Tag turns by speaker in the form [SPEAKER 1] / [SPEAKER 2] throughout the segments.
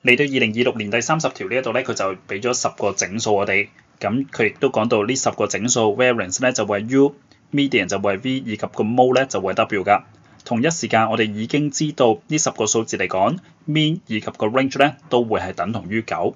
[SPEAKER 1] 嚟到2026年第30條呢一度咧，佢就俾咗10個整數我哋，咁佢亦都講到呢10個整數 variance 咧就會係 U、median 就會係 V 以及個 mode 咧就會係 W 㗎。同一時間我哋已經知道呢10個數字嚟講 ，mean 以及個 range 咧都會係等同於9。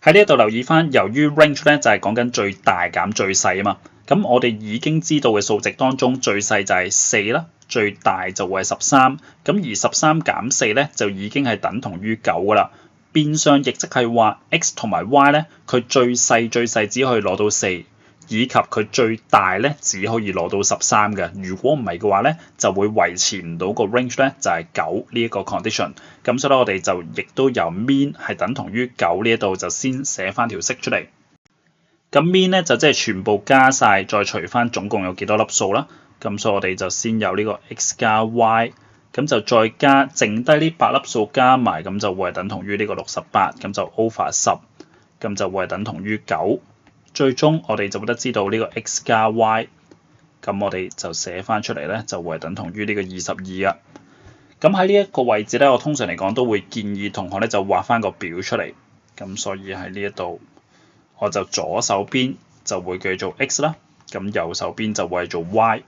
[SPEAKER 1] 喺呢一度留意翻，由於 range 咧就係講緊最大減最細啊嘛，咁我哋已經知道嘅數值當中最細就係4啦，最大就會係13，咁而13減4咧就已經係等同於9噶啦。變相亦即係話 x 同埋 y 咧，佢最細只可以攞到4。以及佢最大咧只可以攞到13嘅，如果唔係嘅話咧，就會維持唔到個 range 咧，就係9呢一個 condition。咁所以咧，我哋就亦都由 mean 係等同於9呢一度就先寫翻條式出嚟。咁 mean 咧就即係全部加晒，再除翻總共有幾多粒數啦。咁所以我哋就先有呢個 x 加 y， 咁就再加剩低呢8粒數加埋，咁就會係等同於呢個68，咁就 over 10，咁就會係等同於9。最終我哋就會得知道呢個 x 加 y， 咁我哋就寫翻出嚟咧，就會係等同於呢個22啊。咁喺呢一個位置咧，我通常嚟講都會建議同學咧就畫翻個表出嚟。咁所以喺呢一度，我就左手邊就會叫做 x 啦，咁右手邊就會係做 y。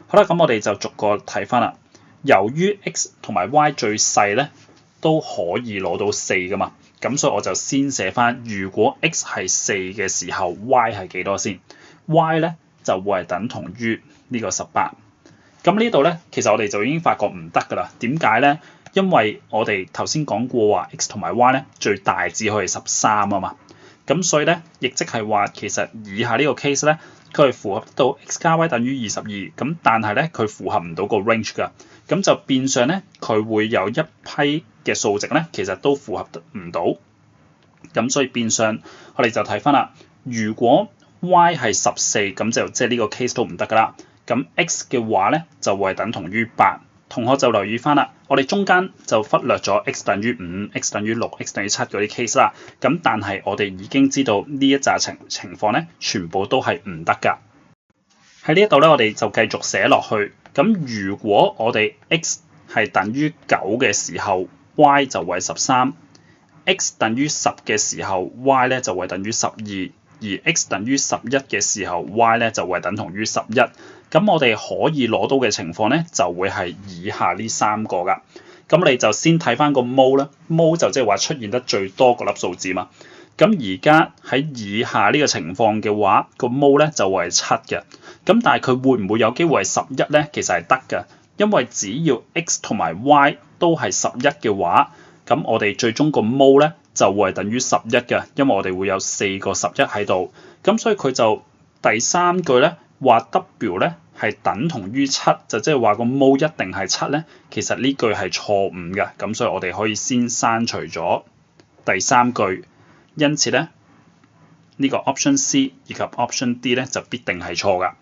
[SPEAKER 1] 好啦，咁我哋就逐個睇翻啦。由於 x 同埋 y 最細咧都可以攞到4噶嘛。咁所以我就先寫翻，如果 x 係4嘅時候 ，y 係幾多先 ？y 咧就會係等同於呢個18。咁呢度咧，其實我哋就已經發覺唔得㗎啦。點解咧？因為我哋頭先講過話 x 同埋 y 咧最大只可以13啊嘛。咁所以咧，亦即係話其實以下呢個 case 咧，佢係符合到 x 加 y 等於22。咁但係咧，佢符合唔到個 range 㗎。咁就變相咧，佢會有一批嘅數值咧，其實都符合唔到。咁所以變相我哋就睇翻啦。如果 y 係14，咁就即係呢個 case 都唔得噶啦。咁 x 嘅話咧就會係等同於8。同學就留意翻啦，我哋中間就忽略咗 x 等於5、x 等於6、x 等於7嗰啲 case 啦。咁但係我哋已經知道呢一紮情況咧，全部都係唔得噶。喺呢一度咧，我哋就繼續寫落去。咁如果我哋 x 係等於9嘅時候 ，y 就會係13；x 等於10嘅時候 ，y 咧就會等於12；而 x 等於11嘅時候 ，y 咧就會等同於11。咁我哋可以攞到嘅情況咧，就會係以下呢3個噶。咁你就先睇翻個 mode 啦 ，mode 就即係話出現得最多嗰粒數字嘛。咁而家喺以下呢個情況嘅話，個 mode 咧就會係7嘅。咁但係佢會唔會有機會係11咧？其實係得嘅，因為只要 x 同埋 y 都係11嘅話，咁我哋最終個 mode 咧就會係等於11嘅，因為我哋會有4個11喺度。咁所以佢就第3句咧話 W 咧係等同於7，就即係話個 mode 一定係7咧。其實呢句係錯誤嘅，咁所以我哋可以先刪除咗第3句。因此咧，呢個 option C 以及 option D 咧就必定係錯㗎。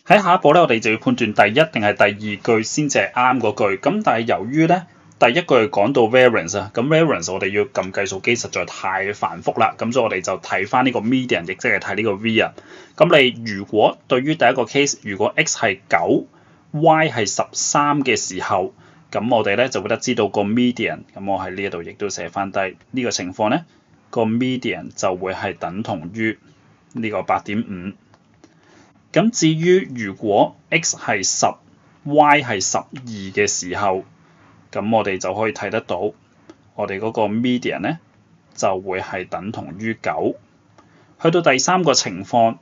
[SPEAKER 1] 喺下一步咧，我哋就要判斷第一定係第二句先至係啱嗰句。咁但係由於咧第一句講到 variance 啊，咁 variance 我哋要撳計數機實在太繁複啦，咁所以我哋就睇翻呢個 median， 亦即係睇呢個 V 啊。咁你如果對於第一個 case， 如果 x 係9，y 係13嘅時候，咁我哋咧就會得知道個 median。咁我喺呢一度亦都寫翻低呢個情況咧，個 median 就會係等同於呢個 8.5。咁至於如果 x 係10，y 係12嘅時候，咁我哋就可以睇得到，我哋嗰個 median 咧就會係等同於9。去到第3個情況，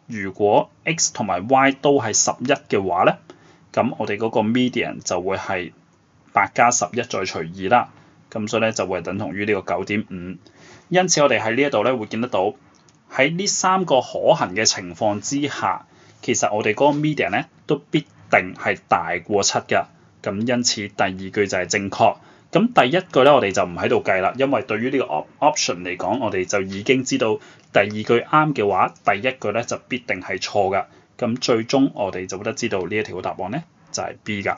[SPEAKER 1] 如果 x 同埋 y 都係11嘅話咧，咁我哋嗰個 median 就會係8加11再除2啦。咁所以咧就會係等同於呢個 9.5。因此我哋喺呢一度咧會見得到，喺呢3個可行嘅情況之下，其實我哋嗰個 median 咧都必定係大過7㗎。咁因此第二句就係正確。咁第一句咧我哋就唔喺度計啦，因為對於呢個 option 嚟講，我哋就已經知道第二句啱嘅話，第一句咧就必定係錯㗎。咁最終我哋就會得知道呢一條答案咧就係 B 㗎。